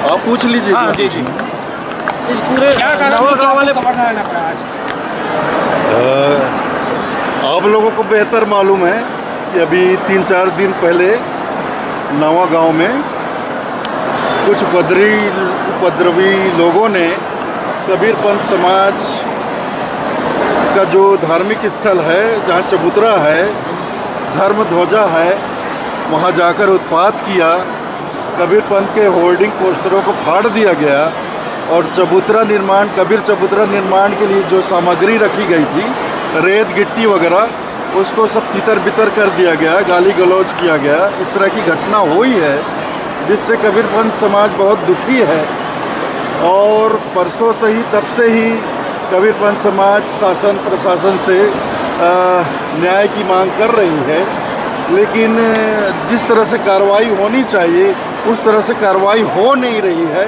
आप पूछ लीजिए। हाँ जी जी। क्या गाँव वाले खबरदार ना पड़ा आज। आप लोगों को बेहतर मालूम है कि अभी 3-4 दिन पहले नवा गांव में कुछ उपद्रवी लोगों ने कबीरपंथ समाज का जो धार्मिक स्थल है, जहां चबूतरा है, धर्म ध्वजा है, वहां जाकर उत्पात किया। कबीरपंथ के होर्डिंग पोस्टरों को फाड़ दिया गया और कबीर चबूतरा निर्माण के लिए जो सामग्री रखी गई थी, रेत गिट्टी वगैरह, उसको सब तितर बितर कर दिया गया, गाली गलौज किया गया। इस तरह की घटना हुई है जिससे कबीरपंथ समाज बहुत दुखी है और परसों से ही, तब से ही कबीरपंथ समाज शासन प्रशासन से न्याय की मांग कर रही है, लेकिन जिस तरह से कार्रवाई होनी चाहिए उस तरह से कार्रवाई हो नहीं रही है।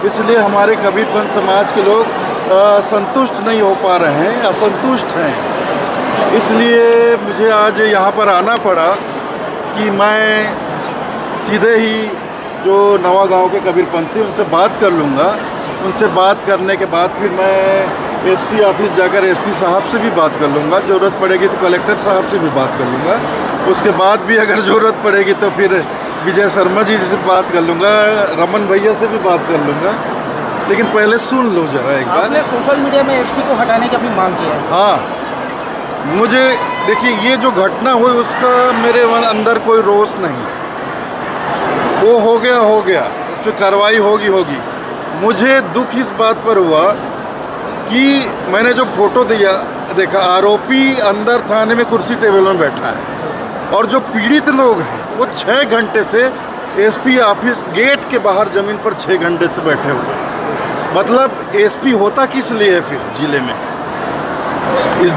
इसलिए हमारे कबीरपंथ समाज के लोग संतुष्ट नहीं हो पा रहे हैं, असंतुष्ट हैं। इसलिए मुझे आज यहाँ पर आना पड़ा कि मैं सीधे ही जो नवा गांव के कबीरपंथी उनसे बात कर लूँगा। उनसे बात करने के बाद फिर मैं एसपी ऑफिस जाकर एसपी साहब से भी बात कर लूँगा। ज़रूरत पड़ेगी तो कलेक्टर साहब से भी बात कर लूँगा। उसके बाद भी अगर ज़रूरत पड़ेगी तो फिर विजय शर्मा जी से बात कर लूँगा, रमन भैया से भी बात कर लूँगा। लेकिन पहले सुन लो जरा एक बार। आपने सोशल मीडिया में एसपी को हटाने की अपनी मांग की है। हाँ, मुझे देखिए, ये जो घटना हुई उसका मेरे अंदर कोई रोष नहीं। वो हो गया, फिर कार्रवाई होगी। मुझे दुख इस बात पर हुआ कि मैंने जो फोटो देखा, आरोपी अंदर थाने में कुर्सी टेबल में बैठा है और जो पीड़ित लोग हैं वो 6 घंटे से एसपी ऑफिस गेट के बाहर ज़मीन पर 6 घंटे से बैठे हुए हैं। मतलब एसपी होता किस लिए है फिर जिले में? इस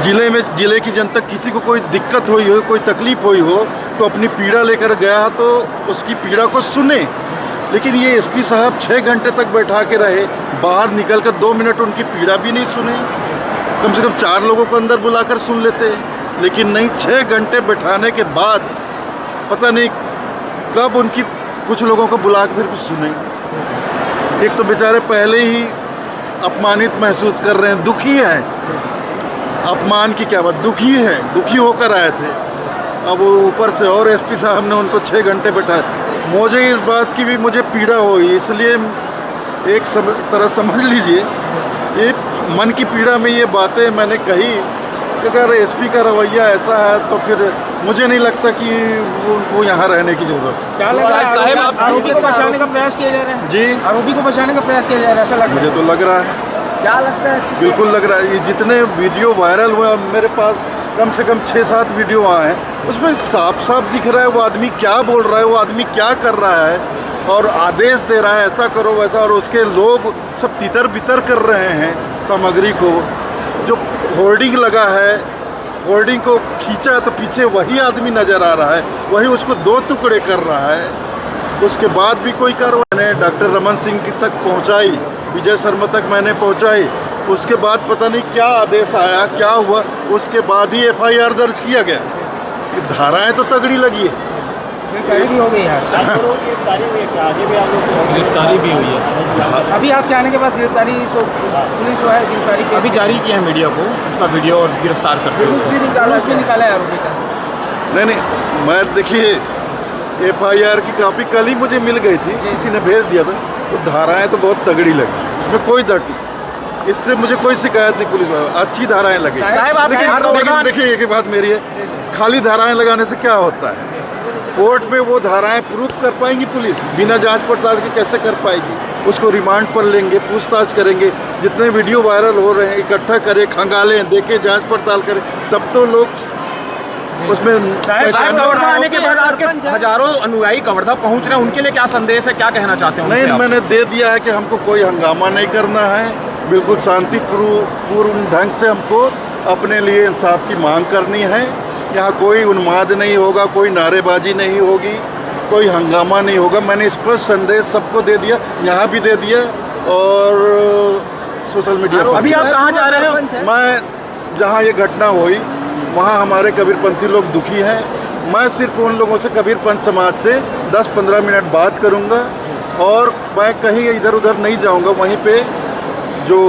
जिले की जनता, किसी को कोई दिक्कत हुई हो, कोई तकलीफ हुई हो तो अपनी पीड़ा लेकर गया तो उसकी पीड़ा को सुने। लेकिन ये एसपी साहब 6 घंटे तक बैठा के रहे, बाहर निकलकर 2 मिनट उनकी पीड़ा भी नहीं सुने। कम से कम 4 लोगों को अंदर बुलाकर सुन लेते, लेकिन नहीं। 6 घंटे बैठाने के बाद पता नहीं कब उनकी कुछ लोगों को बुला के फिर सुने। एक तो बेचारे पहले ही अपमानित महसूस कर रहे हैं, दुखी हैं। अपमान की क्या बात, दुखी होकर आए थे। अब ऊपर से और एसपी साहब ने उनको 6 घंटे बैठाया। मुझे इस बात की भी मुझे पीड़ा हुई, इसलिए एक तरह समझ लीजिए, ये मन की पीड़ा में ये बातें मैंने कही कि अगर एसपी का रवैया ऐसा है तो फिर मुझे नहीं लगता कि उनको यहाँ रहने की जरूरत है। क्या लग रहा है साहब, आप आरोपी को बचाने का प्रयास किया जा रहा है? जी, आरोपी को बचाने का प्रयास किया जा रहा है, ऐसा लग रहा है? मुझे तो लग रहा है। क्या लगता है? बिल्कुल लग रहा है। ये जितने वीडियो वायरल हुए, मेरे पास कम से कम 6-7 वीडियो आए हैं, उसमें साफ साफ दिख रहा है वो आदमी क्या बोल रहा है, वो आदमी क्या कर रहा है और आदेश दे रहा है ऐसा करो वैसा, और उसके लोग सब तितर बितर कर रहे हैं सामग्री को। जो होर्डिंग लगा है, होर्डिंग को खींचा है तो पीछे वही आदमी नज़र आ रहा है, वही उसको 2 टुकड़े कर रहा है। उसके बाद भी कोई कार्रवाई नहीं। डॉक्टर रमन सिंह तक पहुंचाई, विजय शर्मा तक मैंने पहुंचाई, उसके बाद पता नहीं क्या आदेश आया, क्या हुआ, उसके बाद ही एफआईआर दर्ज किया गया। ये धाराएं तो तगड़ी लगी है। गिरफ्तारी भी हो गई है। गिरफ्तारी भी हुई है। अभी आपके आने के बाद गिरफ्तारी पुलिस जो है गिरफ्तारी अभी जारी किया है मीडिया को उसका वीडियो और गिरफ्तार करते हुए निकाला है आरोपी का। नहीं, मैं देखिए एफआईआर की कॉपी कल ही मुझे मिल गई थी, किसी ने भेज दिया था। तो धाराएं तो बहुत तगड़ी लगी, इसमें कोई इससे मुझे कोई शिकायत नहीं। पुलिस वाले अच्छी धाराएं लगी। लेकिन देखिए एक बात मेरी है, खाली धाराएं लगाने से क्या होता है? कोर्ट में वो धाराएं प्रूफ कर पाएंगी पुलिस? बिना जांच पड़ताल के कैसे कर पाएगी? उसको रिमांड पर लेंगे, पूछताछ करेंगे, जितने वीडियो वायरल हो रहे हैं इकट्ठा करें, खंगालें, देखें, जांच पड़ताल करें, तब तो लोग उसमें। कवर्धा आने के बाद आपके हजारों अनुयायी कवर्धा पहुंच रहे हैं, उनके लिए क्या संदेश है, क्या कहना चाहते हैं? नहीं, मैंने दे दिया है कि हमको कोई हंगामा नहीं करना है, बिल्कुल शांतिपूर्ण ढंग से हमको अपने लिए इंसाफ की मांग करनी है। यहाँ कोई उन्माद नहीं होगा, कोई नारेबाजी नहीं होगी, कोई हंगामा नहीं होगा। मैंने स्पष्ट संदेश सबको दे दिया, यहाँ भी दे दिया और सोशल मीडिया पर। अभी आप कहाँ जा रहे हो? मैं जहाँ ये घटना हुई वहाँ हमारे कबीरपंथी लोग दुखी हैं, मैं सिर्फ उन लोगों से कबीर पंथ समाज से 10-15 मिनट बात करूंगा और मैं कहीं इधर उधर नहीं जाऊंगा। वहीं पे जो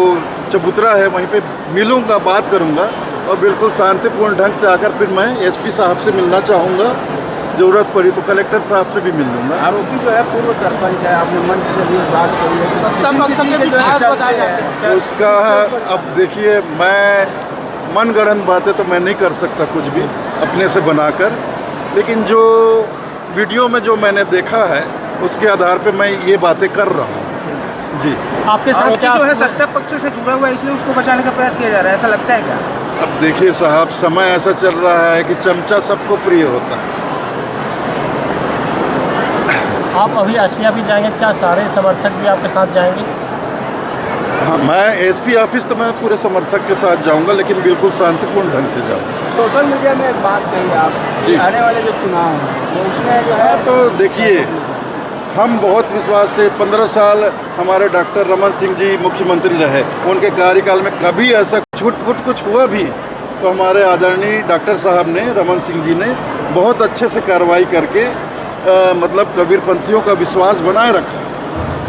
चबूतरा है वहीं पे मिलूंगा, बात करूंगा और बिल्कुल शांतिपूर्ण ढंग से आकर फिर मैं एसपी साहब से मिलना चाहूँगा। ज़रूरत पड़ी तो कलेक्टर साहब से भी मिल लूँगा। आरोपी जो है पूर्व सरपंच है, आपने मंच से भी बात करी है, सत्ता पक्ष में भी खास बताया जाता है उसका अब देखिए, मैं मनगढ़ंत बातें तो मैं नहीं कर सकता कुछ भी अपने से बनाकर, लेकिन जो वीडियो में जो मैंने देखा है उसके आधार पे मैं ये बातें कर रहा हूँ। जी, आपके साथ क्या जो है सत्ता पक्ष से जुड़ा हुआ है, इसलिए उसको बचाने का प्रयास किया जा रहा है, ऐसा लगता है क्या? अब देखिए साहब, समय ऐसा चल रहा है कि चमचा सबको प्रिय होता है। आप अभी एसपी ऑफिस जाएंगे, क्या सारे समर्थक भी आपके साथ जाएंगे? हाँ, मैं एसपी ऑफिस तो मैं पूरे समर्थक के साथ जाऊंगा, लेकिन बिल्कुल शांतिपूर्ण ढंग से जाऊंगा। सोशल मीडिया में एक बात कही आप जी। आने वाले जो चुनाव हैं वो उसमें जो है तो देखिए, हम बहुत विश्वास से 15 साल हमारे डॉक्टर रमन सिंह जी मुख्यमंत्री रहे, उनके कार्यकाल में कभी ऐसा छूट-फूट कुछ हुआ भी तो हमारे आदरणीय डॉक्टर साहब ने, रमन सिंह जी ने बहुत अच्छे से कार्रवाई करके मतलब कबीरपंथियों का विश्वास बनाए रखा।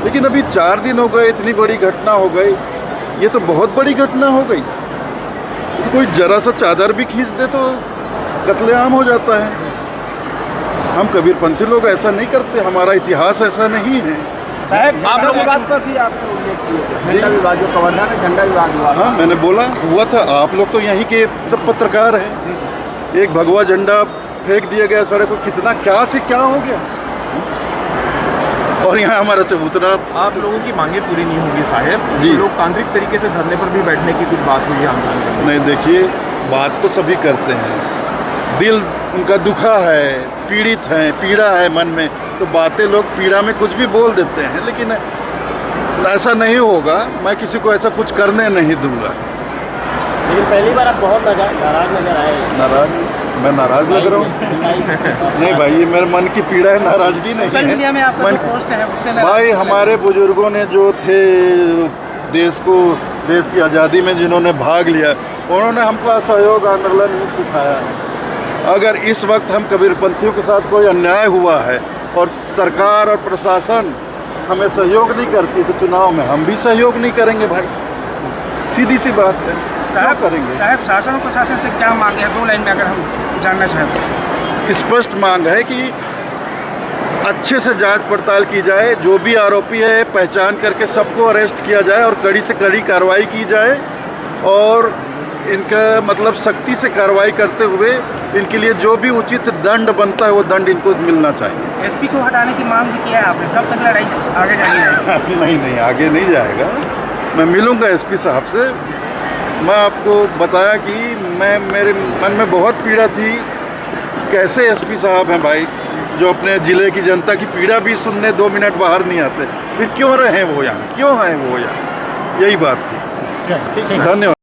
लेकिन अभी 4 दिन हो गए, इतनी बड़ी घटना हो गई, ये तो बहुत बड़ी घटना हो गई। तो कोई जरा सा चादर भी खींच दे तो कत्लेआम हो जाता है। हम कबीरपंथी लोग ऐसा नहीं करते, हमारा इतिहास ऐसा नहीं है। साहब आप लोग बात पर भी आपने उल्लेख किया, झंडा विवाद जो कवर्धा में झंडा विवाद हुआ। हाँ, मैंने बोला हुआ था। आप लोग तो यहीं के सब पत्रकार हैं। एक भगवा झंडा फेंक दिया गया सड़क पर, कितना क्या से क्या हो गया। और यहाँ हमारा चबूतरा। आप लोगों की मांगे पूरी नहीं होंगी साहब जी। लोकतांत्रिक तरीके से धरने पर भी बैठने की कुछ बात हुई है आंदोलन में? नहीं, देखिए, बात तो सभी करते हैं, दिल उनका दुखा है, पीड़ित हैं, पीड़ा है मन में, तो बातें लोग पीड़ा में कुछ भी बोल देते हैं, लेकिन ऐसा नहीं होगा। मैं किसी को ऐसा कुछ करने नहीं दूंगा। लेकिन पहली बार आप बहुत नाराज नजर आए। नाराज? मैं नाराज लग रहा हूँ? नहीं भाई, ये मेरे मन की पीड़ा है, नाराजगी नहीं सोशल मीडिया में है। आपका जो पोस्ट है उससे भाई, हमारे बुजुर्गों ने जो थे देश की आज़ादी में जिन्होंने भाग लिया, उन्होंने हमको असहयोग आंदोलन ही सिखाया। अगर इस वक्त हम कबीरपंथियों के साथ कोई अन्याय हुआ है और सरकार और प्रशासन हमें सहयोग नहीं करती, तो चुनाव में हम भी सहयोग नहीं करेंगे भाई। सीधी सी बात है। साहब करेंगे साहब शासन और प्रशासन से क्या मांगे हैं, 2 लाइन में अगर हम जानना चाहें? स्पष्ट मांग है कि अच्छे से जांच पड़ताल की जाए, जो भी आरोपी है पहचान करके सबको अरेस्ट किया जाए और कड़ी से कड़ी कार्रवाई की जाए, और इनका मतलब सख्ती से कार्रवाई करते हुए इनके लिए जो भी उचित दंड बनता है वो दंड इनको मिलना चाहिए। एसपी को हटाने की मांग भी किया है आपने, कब तक लड़ाई आगे जाएगी? नहीं, आगे नहीं जाएगा। मैं मिलूंगा एसपी साहब से। मैं आपको बताया कि मेरे मन में बहुत पीड़ा थी, कैसे एसपी साहब हैं भाई, जो अपने ज़िले की जनता की पीड़ा भी सुनने 2 मिनट बाहर नहीं आते, फिर क्यों रहे वो यहाँ, क्यों आए वो यहाँ, यही बात थी। ठीक है। धन्यवाद।